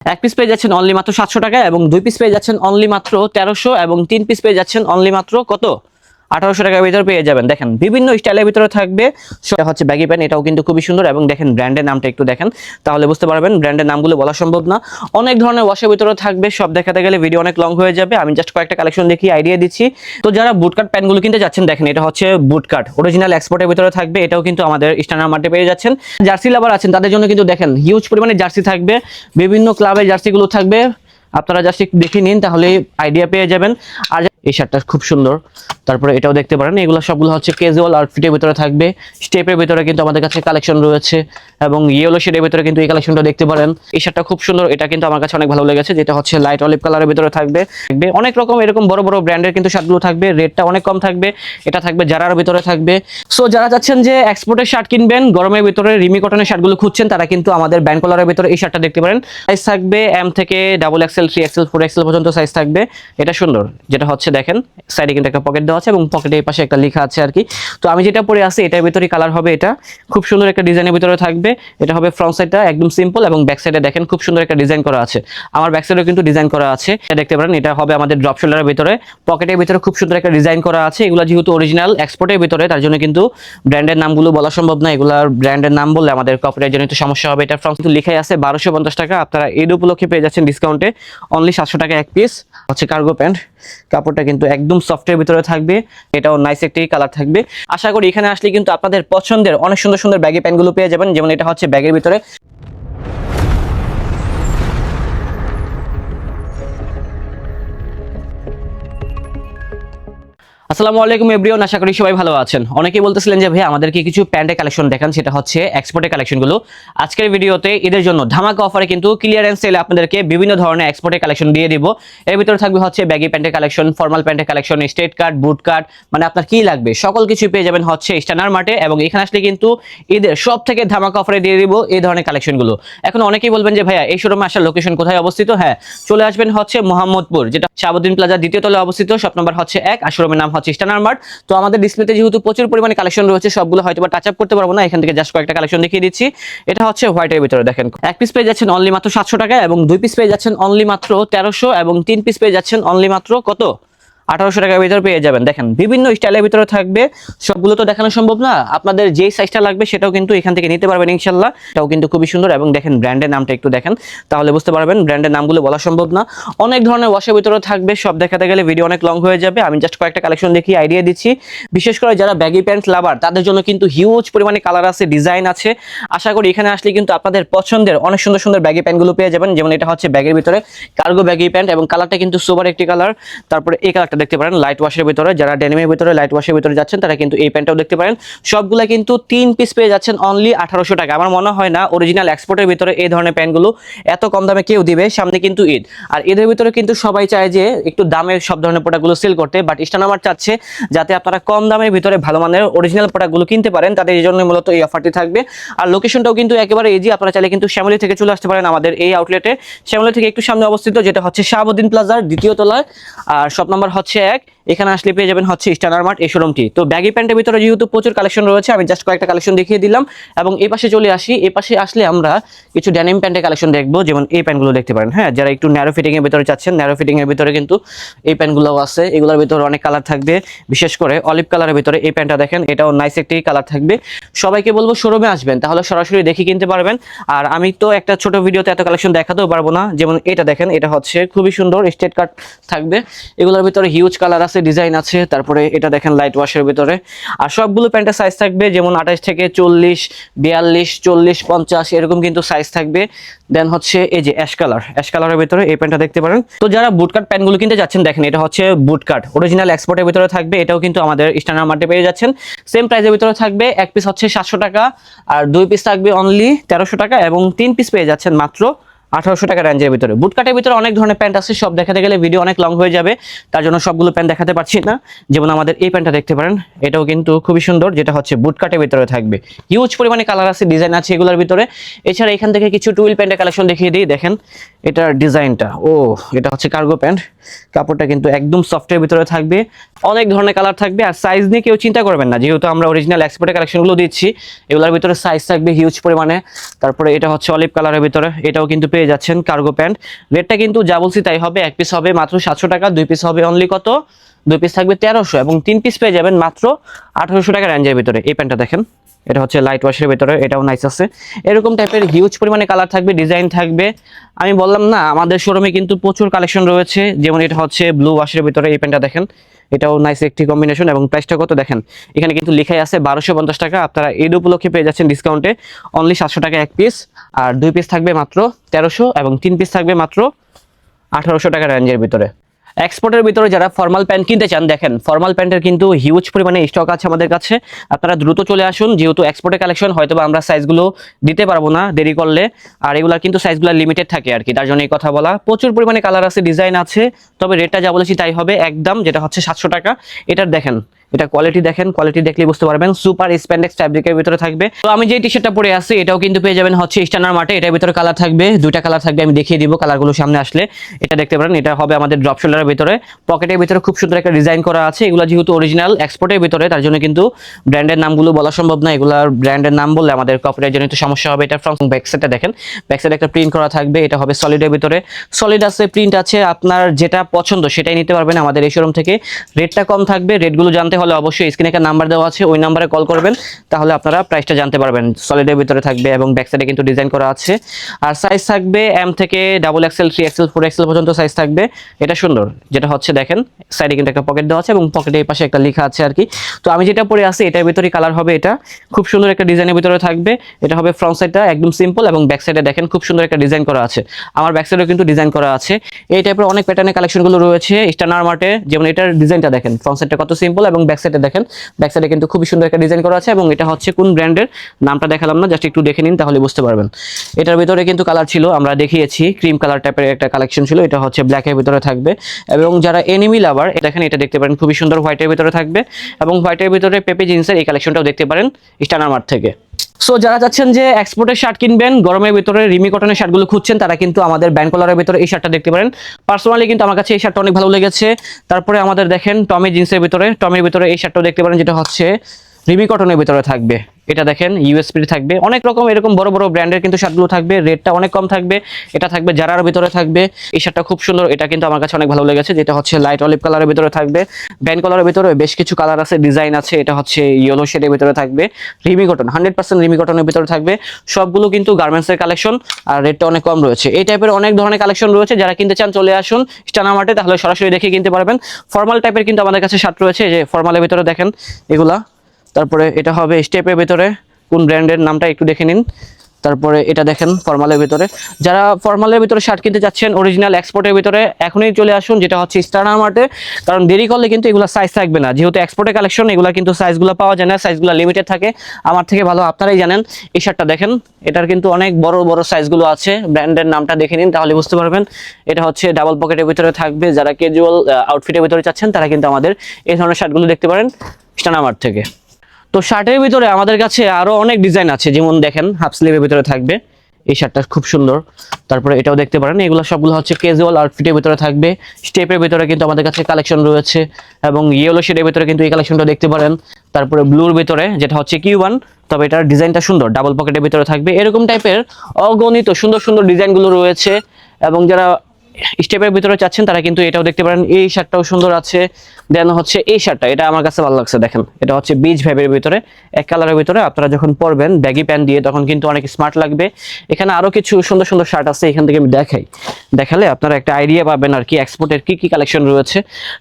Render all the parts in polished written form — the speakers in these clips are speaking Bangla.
এক পিস পেয়ে যাচ্ছেন অনলি মাত্র 700 টাকায় এবং দুই পিস পেয়ে যাচ্ছেন অনলি মাত্র 1300 এবং তিন পিস পেয়ে যাচ্ছেন অনলি মাত্র কত 1800 টাকার ভিতরে পেয়ে যাবেন। দেখেন বিভিন্ন স্টাইলের ভিতরে থাকবে। সেটা হচ্ছে ব্যাগি প্যান্ট, এটাও কিন্তু খুবই সুন্দর এবং দেখেন ব্র্যান্ডের নামটা একটু দেখেন তাহলে বুঝতে পারবেন। ব্র্যান্ডের নামগুলো বলা সম্ভব না, অনেক ধরনের ওয়াশের ভিতরে থাকবে। সব দেখাতে গেলে ভিডিও অনেক লং হয়ে যাবে, আমি জাস্ট কয়েকটা কালেকশন দেখিয়ে আইডিয়া দিচ্ছি। তো যারা বুটকাট প্যান্টগুলো কিনতে যাচ্ছেন দেখেন এটা হচ্ছে বুটকাট অরিজিনাল এক্সপোর্টের ভিতরে থাকবে। এটাও কিন্তু আমাদের স্ট্যান্ডার্ড মার্টে পেয়ে যাচ্ছেন। জার্সি লাভার আছেন তাদের জন্য কিন্তু দেখেন হিউজ পরিমাণে জার্সি থাকবে, বিভিন্ন ক্লাবের জার্সিগুলো থাকবে। আপনারা জাস্ট একটু দেখে নিন তাহলে আইডিয়া পেয়ে যাবেন। আর এই শার্টটা খুব সুন্দর, তারপরে এটাও দেখতে পারেন। এগুলো সবগুলো হচ্ছে ক্যাজুয়াল আউটফিটের ভিতরে থাকবে। স্টেপের ভিতরে কিন্তু আমাদের কাছে কালেকশন রয়েছে এবং ইয়েলো শেডের ভিতরে কিন্তু এই কালেকশনটা দেখতে পারেন। এই শার্টটা খুব সুন্দর, এটা কিন্তু আমার কাছে অনেক ভালো লেগেছে, যেটা হচ্ছে লাইট অলিভ কালারের ভিতরে থাকবে। অনেক রকম এরকম বড় বড় ব্র্যান্ডের কিন্তু শার্টগুলো থাকবে, রেটটা অনেক কম থাকবে। এটা থাকবে জারার ভিতরে থাকবে। সো যারা চাচ্ছেন যে এক্সপোর্টের শার্ট কিনবেন, গরমের ভিতরে রিমি কটনের শার্টগুলো খুঁজছেন, তারা কিন্তু আমাদের ব্যান্ড কলারের ভিতরে এই শার্টটা দেখতে পারেন। সাইজ থাকবে এম থেকে ডাবল এক্সেল, 3XL, 4XL পর্যন্ত সাইজ থাকবে। এটা সুন্দর, যেটা হচ্ছে দেখেন সাইডে কিন্তু একটা পকেট দেওয়া আছে এবং পকেটের এই পাশে একটা লেখা আছে আর কি। তো আমি যেটা পরে আছি এটার ভিতরে কালার হবে, এটা খুব সুন্দর একটা ডিজাইনের ভিতরে থাকবে। এটা হবে ফ্রন্ট সাইডটা একদম সিম্পল এবং ব্যাক সাইডে দেখেন খুব সুন্দর একটা ডিজাইন করা আছে। আমার ব্যাক সাইডেও কিন্তু ডিজাইন করা আছে, এটা দেখতে পারেন। এটা হবে আমাদের ড্রপ শোল্ডারের ভিতরে, পকেটের ভিতরে খুব সুন্দর একটা ডিজাইন করা আছে। এগুলো যেহেতু অরিজিনাল এক্সপোর্টের ভিতরে, তার জন্য কিন্তু ব্র্যান্ডের নামগুলো বলা সম্ভব না। এগুলার ব্র্যান্ডের নাম বললে আমাদের কপিরাইট জনিত সমস্যা হবে। এটা ফ্রন্ট কিন্তু লেখাই আছে 1250 টাকা। আপনারা ঈদ উপলক্ষে পেয়ে যাচ্ছেন ডিসকাউন্টে অনলি 700 টাকা এক পিস। হচ্ছে কার্গো প্যান্ট, কাপড়টা কিন্তু একদম সফটের ভিতরে থাকবে। এটাও নাইস একটি কালার থাকবে। আশা করি এখানে আসলে কিন্তু আপনাদের পছন্দের অনেক সুন্দর সুন্দর ব্যাগি প্যান্টগুলো পেয়ে যাবেন। যেমন এটা হচ্ছে ব্যাগের ভিতরে। আসসালামু আলাইকুম এভরিওয়ান, আশা করি সবাই ভালো আছেন। অনেকেই বলতেছিলেন যে ভাই আমাদেরকে কিছু প্যান্টের কালেকশন দেখান, সেটা হচ্ছে এক্সপোর্টের কালেকশনগুলো। আজকের ভিডিওতে এদের জন্য ধামাকা অফারে কিন্তু ক্লিয়ারেন্স সেলে আপনাদেরকে বিভিন্ন ধরনের এক্সপোর্টের কালেকশন দিয়ে দিব। এর ভিতরে থাকবে হচ্ছে ব্যাগি প্যান্টের কালেকশন, ফর্মাল প্যান্টের কালেকশন, স্ট্রেট কাট, বুট কাট, মানে আপনার কি লাগবে সকল কিছু পেয়ে যাবেন হচ্ছে স্ট্যান্ডার্ড মার্টে। এবং এখানে আসলে কিন্তু এদের সব থেকে ধামাকা অফারে দিয়ে দিব এই ধরনের কালেকশনগুলো। এখন অনেকেই বলবেন যে ভাইয়া এই শোরুমে আসার লোকেশন কোথায় অবস্থিত? হ্যাঁ, চলে আসবেন হচ্ছে মোহাম্মদপুর, যেটা শাহাবুদ্দিন প্লাজা দ্বিতীয় তলায় অবস্থিত, শপ নাম্বার হচ্ছে 1 আর শোরুমের নাম হচ্ছে স্ট্যান্ডার্ড মার্ট। তো আমাদের ডিসপ্লেতে যেহেতু প্রচুর পরিমাণে কালেকশন রয়েছে, সবগুলো হয়তো টাচ আপ করতে পারবো না, এখান থেকে জাস্ট কয়েকটা কালেকশন দেখিয়ে দিচ্ছি। এটা হচ্ছে হোয়াইটের ভিতরে দেখেন এক পিস পেয়ে যাচ্ছেন অনলি মাত্র 700 টাকায় এবং দুই পিস পেয়ে যাচ্ছেন অনলি মাত্র 1300 এবং তিন পিস পেয়ে যাচ্ছেন অনলি মাত্র কত 1800 টাকার ভিতরে পেয়ে যাবেন। দেখেন বিভিন্ন স্টাইলের ভিতরে থাকবে, সবগুলো তো দেখানো সম্ভব না। আপনাদের যেই সাইজটা লাগবে সেটাও কিন্তু এখান থেকে নিতে পারবেন ইনশাল্লাহ। এটাও কিন্তু খুবই সুন্দর এবং দেখেন ব্র্যান্ডের নামটা একটু দেখেন তাহলে বুঝতে পারবেন। ব্র্যান্ডের নামগুলো বলা সম্ভব না, অনেক ধরনের ওয়াশের ভিতরে থাকবে। সব দেখাতে গেলে ভিডিও অনেক লং হয়ে যাবে, আমি জাস্ট কয়েকটা কালেকশন দেখিয়ে আইডিয়া দিচ্ছি। বিশেষ করে যারা ব্যাগি প্যান্ট লাভার তাদের জন্য কিন্তু হিউজ পরিমাণে কালার আছে, ডিজাইন আছে। আশা করি এখানে আসলে কিন্তু আপনাদের পছন্দের অনেক সুন্দর সুন্দর ব্যাগি প্যান্টগুলো পেয়ে যাবেন। যেমন এটা হচ্ছে ব্যাগের ভিতরে কার্গো ব্যাগি প্যান্ট এবং কালারটা কিন্তু সুপার একটি কালার। তারপরে এই কালারটা দেখতে পারেন লাইট ওয়াশ ভিতরে, যারা ডেনিমের ভিতরে লাইট ওয়াশের ভিতরে যাচ্ছেন তারা কিন্তু এই প্যান্টটাও দেখতে পারেন। সবগুলা কিন্তু তিন পিস পেয়ে যাচ্ছেন অনলি 1800 টাকা। আমার মনে হয় না অরিজিনাল এক্সপোর্টের ভিতরে এই ধরনের প্যান্টগুলো এত কম দামে কেউ দিবে। সামনে কিন্তু ঈদ, আর ঈদের ভিতরে কিন্তু সবাই চায় যে একটু দামের সব ধরনের প্রোডাক্টগুলো সেল করতে, বাট স্ট্যান্ডার্ড মার্ট চাচ্ছে যাতে আপনারা কম দামের ভিতরে ভালো মানের অরিজিনাল প্রোডাক্টগুলো কিনতে পারেন, তাদের এই জন্য মূলত এই অফারটি থাকবে। আর লোকেশনটাও কিন্তু একেবারে ইজি, আপনারা চাইলে কিন্তু শ্যামলী থেকে চলে আসতে পারেন আমাদের এই আউটলেটে। শ্যামলী থেকে একটু সামনে অবস্থিত, যেটা হচ্ছে শাহাবুদ্দিন প্লাজার দ্বিতীয় তলায় আর শপ নাম্বার হচ্ছে 1। এখানে আসলে পেয়ে যাবেন হচ্ছে স্ট্যান্ডার্ড মার্ট এই শোরুমটি। তো ব্যাগি প্যান্টের ভিতরে যেহেতু প্রচুর কালেকশন রয়েছে, আমি জাস্ট কয়েকটা কালেকশন দেখিয়ে দিলাম। এবং এই পাশে চলে আসি, এই পাশে আসলে আমরা কিছু ডেনিম প্যান্টের কালেকশন দেখবো। যেমন এই প্যান্টগুলো দেখতে পারেন। হ্যাঁ, যারা একটু ন্যারো ফিটিং এর ভিতরে চাচ্ছেন, ন্যারো ফিটিং এর ভিতরে কিন্তু এই প্যান্টগুলোও আছে। এগুলোর ভিতরে অনেক কালার থাকবে, বিশেষ করে অলিভ কালারের ভিতরে এই প্যান্টটা দেখেন, এটাও নাইস একটি কালার থাকবে। সবাইকে বলবো শোরুমে আসবেন, তাহলে সরাসরি দেখে কিনতে পারবেন। আর আমি তো একটা ছোট ভিডিওতে এত কালেকশন দেখাতেও পারবো না। যেমন এটা দেখেন, এটা হচ্ছে খুবই সুন্দর স্ট্রেট কাট থাকবে। এগুলোর ভিতরে হিউজ কালার আছে, ডিজাইন আছে। তারপরে এটা দেখেন লাইট ওয়াশের ভিতরে। আর সবগুলো প্যান্টের সাইজ থাকবে যেমন 28 থেকে 40, 42, 40, 50 এরকম কিন্তু সাইজ থাকবে। দেন হচ্ছে এই যে অ্যাশ কালারের ভিতরে এই প্যান্টটা দেখতে পারেন। তো যারা বুটকাট প্যান্টগুলো কিনতে যাচ্ছেন দেখেন এটা হচ্ছে বুটকাট অরিজিনাল এক্সপোর্টের ভিতরে থাকবে। এটাও কিন্তু আমাদের স্ট্যান্ডার্ড মার্টে পেয়ে যাচ্ছেন। সেম প্রাইসের ভিতরে থাকবে। এক পিস হচ্ছে 700 টাকা আর দুই পিস থাকবে অনলি 1300 টাকা এবং তিন পিস পেয়ে যাচ্ছেন মাত্র 1800 টাকা রেঞ্জের ভিতরে। বুটকাটের ভিতরে অনেক ধরনের প্যান্ট আছে, সব দেখাতে গেলে ভিডিও অনেক লং হয়ে যাবে, তার জন্য সবগুলো প্যান্ট দেখাতে পারছি না। যেমন আমাদের এই প্যান্টটা দেখতে পারেন, এটাও কিন্তু খুবই সুন্দর, যেটা হচ্ছে বুটকাটের ভিতরে থাকবে। হিউজ পরিমাণে কালার আছে, ডিজাইন আছে এগুলোর ভিতরে। এছাড়া এখান থেকে কিছু টুইল প্যান্টের কালেকশন দেখিয়ে দিই। দেখেন এটার ডিজাইনটা, এটা হচ্ছে কার্গো প্যান্ট। কাপড়টা কিন্তু একদম সফটের ভিতরে থাকবে, অনেক ধরনের কালার থাকবে। আর সাইজ নিয়ে কেউ চিন্তা করবেন না, যেহেতু আমরা অরিজিনাল এক্সপোর্টের কালেকশনগুলো দিচ্ছি, এগুলোর ভিতরে সাইজ থাকবে হিউজ পরিমাণে। তারপরে এটা হচ্ছে অলিভ কালারের ভিতরে, এটাও কিন্তু পেয়ে যাচ্ছেন কার্গো প্যান্ট। রেটটা কিন্তু যা বলছি তাই হবে, এক পিস হবে মাত্র 700 টাকা, 2 পিস হবে অনলি কত, 2 পিস থাকবে 1300 এবং 3 পিস পেয়ে যাবেন মাত্র 1800 টাকা রেঞ্জের ভিতরে। এই প্যান্টটা দেখেন, এটা হচ্ছে লাইট ওয়াশের ভিতরে, এটাও নাইস আছে। এরকম টাইপের হিউজ পরিমাণে কালার থাকবে, ডিজাইন থাকবে। আমি বললাম না, আমাদের শোরুমে কিন্তু প্রচুর কালেকশন রয়েছে। যেমন এটা হচ্ছে ব্লু ওয়াশের ভিতরে, এই প্যান্টটা দেখেন, এটাও নাইস একটি কম্বিনেশন এবং প্রাইসটা কত দেখেন, এখানে কিন্তু লেখাই আছে 1250 টাকা। আপনারা ঈদ উপলক্ষে পেয়ে যাচ্ছেন ডিসকাউন্টে অনলি 700 টাকা এক পিস, আর 2 পিস থাকবে মাত্র 1300 এবং 3 পিস থাকবে মাত্র 1800 টাকা রেঞ্জের ভিতরে। এক্সপোর্টের ভিতরে যারা ফর্মাল প্যান্ট কিনতে চান, দেখেন ফর্মাল প্যান্টের কিন্তু হিউজ পরিমাণে স্টক আছে আমাদের কাছে। আপনারা দ্রুত চলে আসুন, যেহেতু এক্সপোর্টের কালেকশন, হয়তো আমরা সাইজগুলো দিতে পারবো না দেরি করলে, আর এগুলা কিন্তু সাইজগুলো লিমিটেড থাকে আর কি, তার জন্য এই কথা বলা। প্রচুর পরিমাণে কালার আছে, ডিজাইন আছে, তবে রেটটা যা বলেছি তাই হবে একদম, যেটা হচ্ছে 700 টাকা। এটার দেখেন, এটা কোয়ালিটি দেখেন, কোয়ালিটি দেখলেই বুঝতে পারবেন, সুপার স্প্যান্ডেক্স ফ্যাব্রিকের ভিতরে থাকবে। তো আমি যে টি শার্টটা পরে আছি এটাও কিন্তু পেয়ে যাবেন হচ্ছে স্ট্যান্ডার্ড মার্টে। এটার ভিতরে কালার থাকবে, 2টা কালার থাকবে, আমি দেখিয়ে দিব কালারগুলো সামনে আসলে। এটা দেখতে পারেন, এটা হবে আমাদের ড্রপ শোল্ডারের ভিতরে, পকেটের ভিতরে খুব সুন্দর একটা ডিজাইন করা আছে। এগুলো যেহেতু অরিজিনাল এক্সপোর্টের ভিতরে, তার জন্য কিন্তু ব্র্যান্ডের নামগুলো বলা সম্ভব না, এগুলার ব্র্যান্ডের নাম বললে আমাদের কপিরাইট জনিত সমস্যা হবে। এটা ফ্রন্ট ব্যাক সাইডটা দেখেন, ব্যাক সাইডে একটা প্রিন্ট করা থাকবে, এটা হবে সলিডের ভিতরে, সলিড আছে, প্রিন্ট আছে, আপনার যেটা পছন্দ সেটাই নিতে পারবেন আমাদের এই শোরুম থেকে। রেটটা কম থাকবে, রেটগুলো জানতে হলে অবশ্যই স্ক্রিনে নাম্বার দেওয়া আছে, ওই নাম্বারে কল করবেন, তাহলে আপনারা প্রাইসটা জানতে পারবেন। সলিডের ভিতরে থাকবে এবং ব্যাক সাইডে কিন্তু ডিজাইন করা আছে। আর সাইজ থাকবে এম থেকে ডাবল এক্সেল, 3XL, 4XL পর্যন্ত সাইজ থাকবে। এটা সুন্দর, যেটা হচ্ছে দেখেন সাইডে কিন্তু একটা পকেট দেওয়া আছে এবং পকেটের এই পাশে একটা লেখা আছে আর কি। তো আমি যেটা পরে আছি এটার ভিতরে কালার হবে, এটা খুব সুন্দর একটা ডিজাইনের ভিতরে থাকবে। এটা হবে ফ্রন্ট সাইডটা একদম সিম্পল এবং ব্যাক সাইডে দেখেন খুব সুন্দর একটা ডিজাইন করা আছে। আমার ব্যাক সাইডেও কিন্তু ডিজাইন করা আছে। এই টাইপের অনেক প্যাটার্নের কালেকশনগুলো রয়েছে স্ট্যান্ডার্ড মার্টে। যেমন এটার ডিজাইনটা দেখেন, ফ্রন্ট সাইডটা কত সিম্পল এবং ব্যাক সাইডে দেখেন, ব্যাক সাইডে কিন্তু খুবই সুন্দর একটা ডিজাইন করা আছে। এবং এটা হচ্ছে কোন ব্র্যান্ডের নামটা দেখালাম না, জাস্ট একটু দেখে নিন তাহলে বুঝতে পারবেন। এটার ভিতরে কিন্তু কালার ছিল, আমরা দেখিয়েছি ক্রিম কালার টাইপের একটা কালেকশন ছিল, এটা হচ্ছে ব্ল্যাকের ভিতরে থাকবে। এবং যারা এনিমি লাভার দেখেন, এটা দেখতে পারেন খুবই সুন্দর হোয়াইটের ভিতরে থাকবে এবং হোয়াইটের ভিতরে পেপি জিন্সের এই কালেকশনটাও দেখতে পারেন স্ট্যান্ডার্ড মার্ট থেকে। সো যারা চাচ্ছেন যে এক্সপোর্টের শার্ট কিনবেন, গরমের ভিতরে রিমি কটনের শার্টগুলো খুঁজছেন, তারা কিন্তু আমাদের ব্যান্ড কলারের ভিতরে এই শার্টটা দেখতে পারেন। পার্সোনালি কিন্তু আমার কাছে এই শার্টটা অনেক ভালো লেগেছে। তারপরে আমাদের দেখেন টমি জিন্সের ভিতরে, টমির ভিতরে এই শার্টটাও দেখতে পারেন, যেটা হচ্ছে রিমি কটনের ভিতরে থাকবে। এটা দেখেন ইউএসপি থাকবে, অনেক রকম এরকম বড় বড় ব্র্যান্ডের কিন্তু শার্টগুলো থাকবে, রেটটা অনেক কম থাকবে। এটা থাকবে জারার ভিতরে থাকবে, এই শার্টটা খুব সুন্দর, এটা কিন্তু আমার কাছে অনেক ভালো লেগেছে, যেটা হচ্ছে লাইট অলিভ কালারের ভিতরে থাকবে। ব্যান্ড কালারের ভিতরে বেশ কিছু কালার আছে, ডিজাইন আছে। এটা হচ্ছে ইয়েলো শেডের ভিতরে থাকবে, রিমি কটন, 100% রিমি কটনের ভিতরে থাকবে। সবগুলো কিন্তু গার্মেন্টসের কালেকশন আর রেটটা অনেক কম রয়েছে। এই টাইপের অনেক ধরনের কালেকশন রয়েছে, যারা কিনতে চান চলে আসুন স্ট্যান্ডার্ড মার্টে, তাহলে সরাসরি দেখে কিনতে পারবেন। ফর্মাল টাইপের কিন্তু আমাদের কাছে শার্ট রয়েছে, যে ফর্মালের ভিতরে দেখেন এগুলা। তারপরে এটা হবে স্টেপের ভিতরে, কোন ব্র্যান্ডের নামটা একটু দেখে নিন। তারপরে এটা দেখেন ফর্মালের ভিতরে, যারা ফর্মালের ভিতরে শার্ট কিনতে যাচ্ছেন অরিজিনাল এক্সপোর্টের ভিতরে, এখনই চলে আসুন, যেটা হচ্ছে স্ট্যান্ডার্ড মার্টে। কারণ দেরি করলে কিন্তু এগুলো সাইজ থাকবে না, যেহেতু এক্সপোর্টের কালেকশন, এগুলো কিন্তু সাইজগুলো পাওয়া যায় না, সাইজগুলো লিমিটেড থাকে। আমার থেকে ভালো আপনারাই জানেন। এই শার্টটা দেখেন, এটার কিন্তু অনেক বড় বড় সাইজগুলো আছে, ব্র্যান্ডের নামটা দেখে নিন তাহলে বুঝতে পারবেন। এটা হচ্ছে ডাবল পকেটের ভিতরে থাকবে, যারা ক্যাজুয়াল আউটফিটের ভিতরে চাচ্ছেন তারা কিন্তু আমাদের এই ধরনের শার্টগুলো দেখতে পারেন স্ট্যান্ডার্ড মার্ট থেকে। তো শার্টের ভিতরে আমাদের কাছে আরো অনেক ডিজাইন আছে, যেমন দেখেন হাফ স্লিভের ভিতরে থাকবে, এই শার্টটা খুব সুন্দর। তারপরে এটাও দেখতে পারেন, এগুলো সবগুলো হচ্ছে ক্যাজুয়াল আউটফিটের ভিতরে থাকবে। স্টেপের ভিতরে কিন্তু আমাদের কাছে কালেকশন রয়েছে এবং ইয়েলো শেডের ভিতরে কিন্তু এই কালেকশনটা দেখতে পারেন। তারপরে ব্লুর ভিতরে, যেটা হচ্ছে Q1, তবে এটার ডিজাইনটা সুন্দর, ডাবল পকেটের ভিতরে থাকবে। এরকম টাইপের অগণিত সুন্দর সুন্দর ডিজাইনগুলো রয়েছে। এবং যারা স্টেপের ভিতরে চাচ্ছেন তারা কিন্তু এটাও দেখতে পারেন, এই শার্টটাও সুন্দর আছে। দেন হচ্ছে এই শার্টটা, এটা আমার কাছে ভালো লাগছে, দেখেন এটা হচ্ছে বিচ ভাইবের ভিতরে, এক কালারের ভিতরে। আপনারা যখন পরবেন ব্যাগি প্যান্ট দিয়ে তখন কিন্তু অনেক স্মার্ট লাগবে। এখানে আরো কিছু সুন্দর সুন্দর শার্ট আছে, এখান থেকে আমি দেখালে আপনারা একটা আইডিয়া পাবেন আর কি, এক্সপোর্টের কি কি কালেকশন রয়েছে।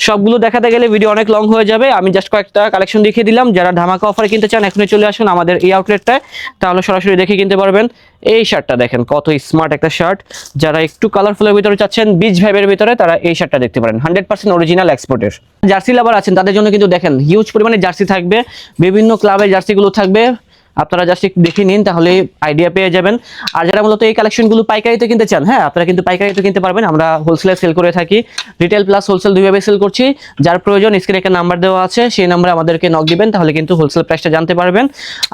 সবগুলো দেখাতে গেলে ভিডিও অনেক লং হয়ে যাবে, আমি জাস্ট কয়েকটা কালেকশন দেখিয়ে দিলাম। যারা ধামাকা অফারে কিনতে চান এখনই চলে আসুন আমাদের এই আউটলেটটায়, তাহলে সরাসরি দেখে কিনতে পারবেন। এই শার্টটা দেখেন কত স্মার্ট একটা শার্ট, যারা একটু কালারফুলের ভিতরে চাচ্ছেন বিচ ভাইবের ভিতরে, তারা এই শার্টটা দেখতে পারেন, 100% অরিজিনাল এক্সপোর্টের। জার্সি লাভার আছেন তাদের জন্য কিন্তু দেখেন হিউজ পরিমাণে জার্সি থাকবে, বিভিন্ন ক্লাবের জার্সিগুলো থাকবে। আপনারা জাস্ট একটু দেখে নিন তাহলে আইডিয়া পেয়ে যাবেন। আর যারা মূলত এই কালেকশনগুলো পাইকারিতে কিনতে চান, হ্যাঁ আপনারা কিন্তু পাইকারিতে কিনতে পারবেন, আমরা হোলসেলে সেল করে থাকি, রিটেল প্লাস হোলসেল দুইভাবে সেল করছি। যার প্রয়োজন স্ক্রিনে একটা নাম্বার দেওয়া আছে, সেই নাম্বারে আমাদেরকে নক দিবেন, তাহলে কিন্তু হোলসেল প্রাইসটা জানতে পারবেন।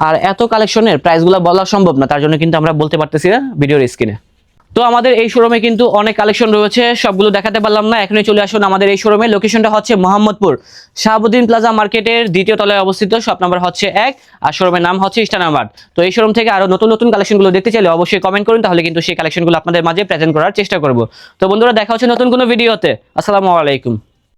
আর এত কালেকশনের প্রাইসগুলো বলা সম্ভব না, তার জন্য কিন্তু আমরা বলতে পারতেছি না ভিডিওর স্ক্রিনে। তো আমাদের এই শোরুমে কিন্তু অনেক কালেকশন রয়েছে, সবগুলো দেখাতে পারলাম না, এখনই চলে আসুন আমাদের এই শোরুমে। লোকেশনটা হচ্ছে মোহাম্মদপুর শাহাবুদ্দিন প্লাজা মার্কেটের দ্বিতীয় তলায় অবস্থিত, শপ নাম্বার হচ্ছে 1 আর শোরুমের নাম হচ্ছে ইস্টার্ন আর্মার্ট। তো এই শোরুম থেকে আরো নতুন নতুন কালেকশনগুলো দেখতে চাইলে অবশ্যই কমেন্ট করুন, তাহলে কিন্তু সেই কালেকশনগুলো আপনাদের মাঝে প্রেজেন্ট করার চেষ্টা করব। তো বন্ধুরা, দেখা হচ্ছে নতুন কোনো ভিডিওতে। আসসালামু আলাইকুম।